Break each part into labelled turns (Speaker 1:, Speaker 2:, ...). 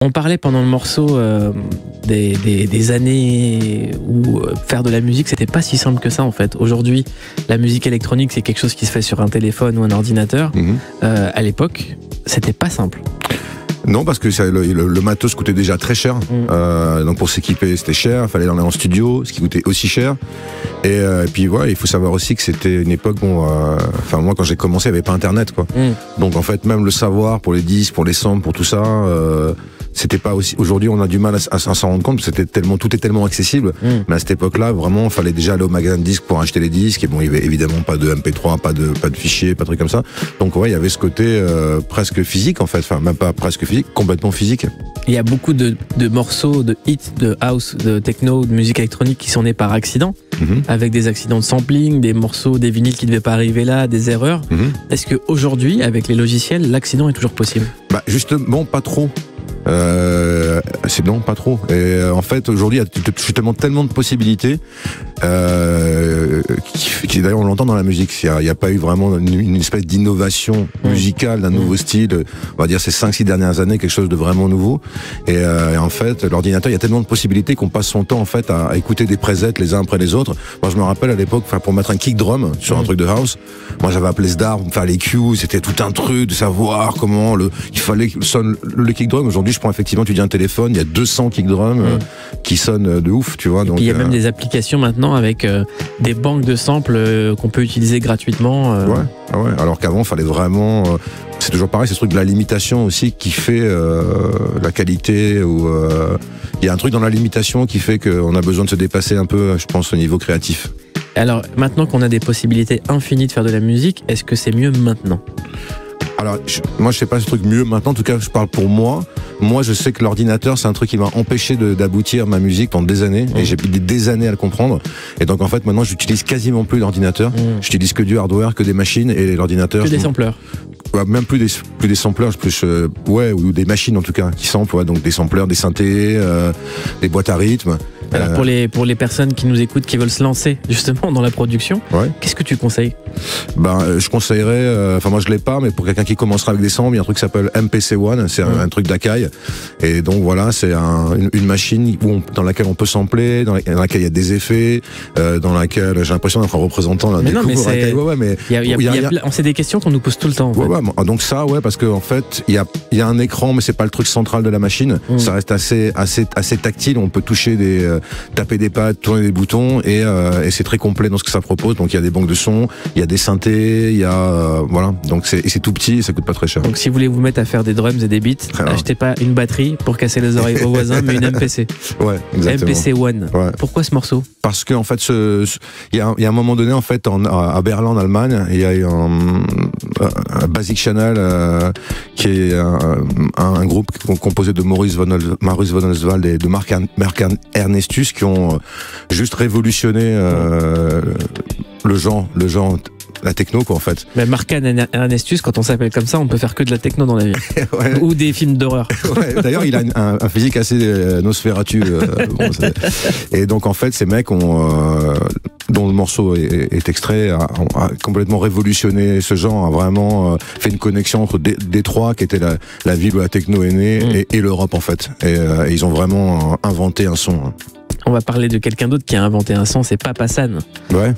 Speaker 1: On parlait pendant le morceau des années où faire de la musique, c'était pas si simple que ça en fait. Aujourd'hui, la musique électronique, c'est quelque chose qui se fait sur un téléphone ou un ordinateur. À l'époque, c'était pas simple.
Speaker 2: Non, parce que le matos coûtait déjà très cher. Donc pour s'équiper, c'était cher. Il fallait aller en studio, ce qui coûtait aussi cher. Et puis voilà, il faut savoir aussi que c'était une époque, moi quand j'ai commencé, il n'y avait pas Internet, quoi. Donc en fait, même le savoir pour les disques, pour les samples, pour tout ça, c'était pas aussi. Aujourd'hui, on a du mal à s'en rendre compte. Tout est tellement accessible. Mais à cette époque-là, vraiment, il fallait déjà aller au magasin de disques pour acheter les disques. Et bon, il y avait évidemment pas de MP3, pas de fichiers, pas de trucs comme ça. Donc ouais, il y avait ce côté presque physique en fait. Enfin, même pas presque physique, complètement physique.
Speaker 1: Il y a beaucoup de morceaux, de hits, de house, de techno, de musique électronique qui sont nés par accident, avec des accidents de sampling, des morceaux, des vinyles qui ne devaient pas arriver là, des erreurs. Est-ce qu'aujourd'hui, avec les logiciels, l'accident est toujours possible ?
Speaker 2: Justement, pas trop. Non, pas trop. Et en fait, aujourd'hui, il y a justement tellement de possibilités qui d'ailleurs, on l'entend dans la musique. Il n'y a pas eu vraiment une espèce d'innovation musicale, d'un nouveau style. On va dire ces 5-6 dernières années, quelque chose de vraiment nouveau. Et en fait, l'ordinateur, il y a tellement de possibilités qu'on passe son temps en fait à écouter des presets les uns après les autres. Moi, je me rappelle à l'époque, pour mettre un kick drum sur un truc de house, moi j'avais appelé Sdar pour me faire les cues. C'était tout un truc de savoir comment il fallait que sonne le kick drum. Aujourd'hui, je prends effectivement, tu dis un téléphone, il y a 200 kick drums qui sonnent de ouf, tu vois.
Speaker 1: Et
Speaker 2: donc
Speaker 1: puis il y a même des applications maintenant avec des banques de samples qu'on peut utiliser gratuitement.
Speaker 2: Ouais. Alors qu'avant, il fallait vraiment. C'est toujours pareil, c'est ce truc de la limitation aussi qui fait la qualité. Il y a un truc dans la limitation qui fait qu'on a besoin de se dépasser un peu, je pense, au niveau créatif.
Speaker 1: Alors maintenant qu'on a des possibilités infinies de faire de la musique, est-ce que c'est mieux maintenant ?
Speaker 2: Alors, moi, je sais pas ce truc mieux maintenant. En tout cas, je parle pour moi. Moi, je sais que l'ordinateur, c'est un truc qui m'a empêché d'aboutir ma musique pendant des années. Et j'ai mis des années à le comprendre. Et donc, en fait, maintenant, j'utilise quasiment plus l'ordinateur. J'utilise que du hardware, que des machines et l'ordinateur.
Speaker 1: Que des sampleurs.
Speaker 2: Même plus des sampleurs, ou des machines en tout cas qui samplent, donc des sampleurs, des synthés, des boîtes à rythme.
Speaker 1: Alors pour les personnes qui nous écoutent, qui veulent se lancer justement dans la production, qu'est-ce que tu conseilles ?
Speaker 2: Je conseillerais, moi je l'ai pas, mais pour quelqu'un qui commencera avec des samples, il y a un truc qui s'appelle MPC One, c'est un truc d'Akai, et donc voilà, c'est une machine dans laquelle on peut sampler, dans laquelle il y a des effets, dans laquelle j'ai l'impression d'être un représentant d'un découvre Akai.
Speaker 1: C'est des questions qu'on nous pose tout le temps. En fait.
Speaker 2: Donc ça, parce que en fait, il y a un écran, mais c'est pas le truc central de la machine. Ça reste assez tactile. On peut toucher taper des pads, tourner des boutons, et c'est très complet dans ce que ça propose. Donc il y a des banques de sons, il y a des synthés, il y a voilà. Donc c'est tout petit, et ça coûte pas très cher.
Speaker 1: Donc si vous voulez vous mettre à faire des drums et des beats, achetez pas une batterie pour casser les oreilles aux voisins, mais une MPC.
Speaker 2: Ouais, exactement.
Speaker 1: MPC One. Ouais. Pourquoi ce morceau ?
Speaker 2: Parce que en fait, il y a un moment donné, en fait, à Berlin, en Allemagne, il y a eu un Basic Channel qui est un groupe composé de Maurice von Oswald et de Marc Ernestus qui ont juste révolutionné le genre, la techno, quoi, en fait.
Speaker 1: Mais Marc Ernestus, quand on s'appelle comme ça, on peut faire que de la techno dans la vie. Ou des films d'horreur.
Speaker 2: D'ailleurs, il a un physique assez Nosferatu. Et donc, en fait, ces mecs dont le morceau est extrait, a complètement révolutionné ce genre, a vraiment fait une connexion entre Détroit, qui était la ville où la techno est née, et l'Europe, en fait. Et ils ont vraiment inventé un son.
Speaker 1: On va parler de quelqu'un d'autre qui a inventé un son, c'est Papa San.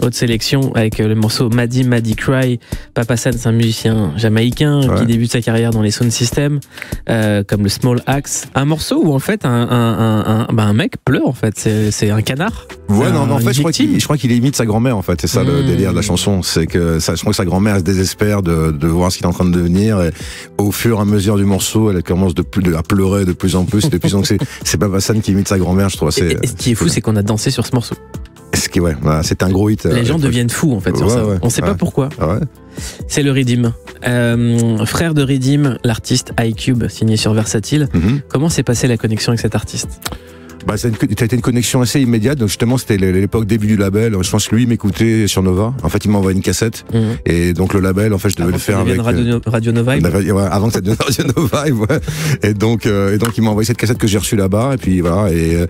Speaker 1: Haute sélection avec le morceau Maddie Cry. Papa San, c'est un musicien jamaïcain qui débute sa carrière dans les sound systems, comme le Small Axe. Un morceau où en fait un mec pleure, en fait. C'est un canard.
Speaker 2: En fait, je crois qu'il imite sa grand-mère, en fait. C'est ça le délire de la chanson. C'est que je crois que sa grand-mère, elle se désespère de voir ce qu'il est en train de devenir. Et au fur et à mesure du morceau, elle commence à pleurer de plus en plus. C'est Papa San qui imite sa grand-mère, je trouve.
Speaker 1: Ce qui est fou, c'est qu'on a dansé sur ce morceau.
Speaker 2: C'est un gros hit.
Speaker 1: Les gens deviennent fous, en fait, sur ça. On sait pas pourquoi. C'est le Riddim. Frère de Riddim, l'artiste iCube, signé sur Versatile. Comment s'est passée la connexion avec cet artiste ?
Speaker 2: Bah, ça a été une connexion assez immédiate. Donc justement, c'était l'époque début du label. Je pense que lui il m'écoutait sur Nova. En fait, il m'a envoyé une cassette. Et donc le label, en fait, je devais le faire avec
Speaker 1: Radio Nova.
Speaker 2: Ouais, avant que ça devienne Radio Nova. Ouais. Et donc il m'a envoyé cette cassette que j'ai reçue là-bas. Et puis voilà. Et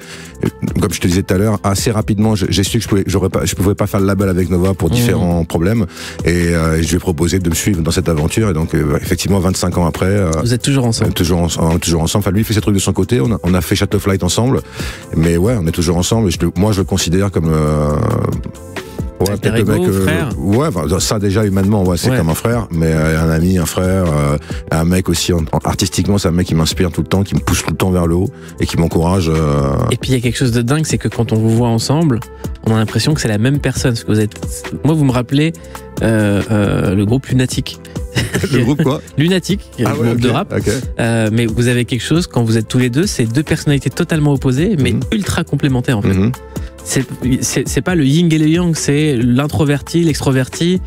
Speaker 2: comme je te disais tout à l'heure, assez rapidement, j'ai su que je pouvais pas faire le label avec Nova pour différents problèmes. Et je lui ai proposé de me suivre dans cette aventure. Et donc effectivement, 25 ans après,
Speaker 1: vous êtes toujours ensemble.
Speaker 2: Toujours ensemble. Enfin, lui il fait ses trucs de son côté. On a fait Shadow Flight ensemble. Mais ouais, on est toujours ensemble. Moi, je le considère comme
Speaker 1: ouais, peut-être le mec. Frère.
Speaker 2: Ouais, ça déjà humainement, ouais, c'est comme un frère, mais un ami, un frère, un mec aussi. Artistiquement, c'est un mec qui m'inspire tout le temps, qui me pousse tout le temps vers le haut et qui m'encourage.
Speaker 1: Et puis il y a quelque chose de dingue, c'est que quand on vous voit ensemble, on a l'impression que c'est la même personne. Parce que vous êtes. Moi, vous me rappelez le groupe Lunatic.
Speaker 2: Le groupe quoi?
Speaker 1: Lunatic, groupe de rap.
Speaker 2: Okay.
Speaker 1: Mais vous avez quelque chose, quand vous êtes tous les deux, c'est deux personnalités totalement opposées, mais ultra complémentaires en fait. C'est pas le yin et le yang, c'est l'introverti, l'extroverti,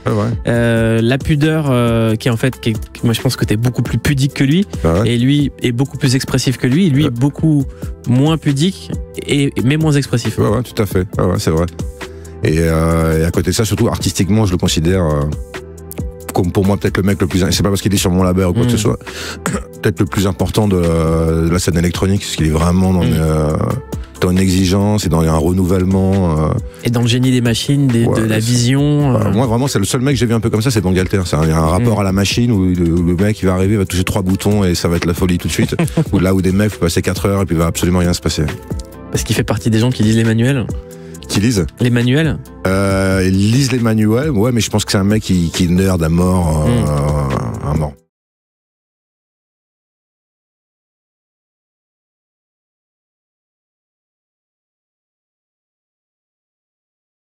Speaker 1: la pudeur qui est en fait, moi je pense que t'es beaucoup plus pudique que lui, et lui est beaucoup plus expressif que lui, lui est beaucoup moins pudique mais moins expressif.
Speaker 2: Ouais, tout à fait, c'est vrai. Et à côté de ça, surtout artistiquement, je le considère comme pour moi peut-être le mec le plus, c'est pas parce qu'il est sur mon label ou quoi que ce soit, peut-être le plus important de la scène électronique, parce qu'il est vraiment dans une exigence et dans un renouvellement.
Speaker 1: Et dans le génie des machines, de la vision.
Speaker 2: Moi vraiment c'est le seul mec que j'ai vu un peu comme ça, c'est Bangalter. Il y a un rapport à la machine où le mec il va arriver, il va toucher 3 boutons et ça va être la folie tout de suite. Ou là où des mecs vont passer 4 heures et puis il va absolument rien se passer.
Speaker 1: Parce qu'il fait partie des gens qui lisent les manuels.
Speaker 2: Qui lisent
Speaker 1: les manuels?
Speaker 2: Ils lisent les manuels, ouais, mais je pense que c'est un mec qui nerd à mort, à mort.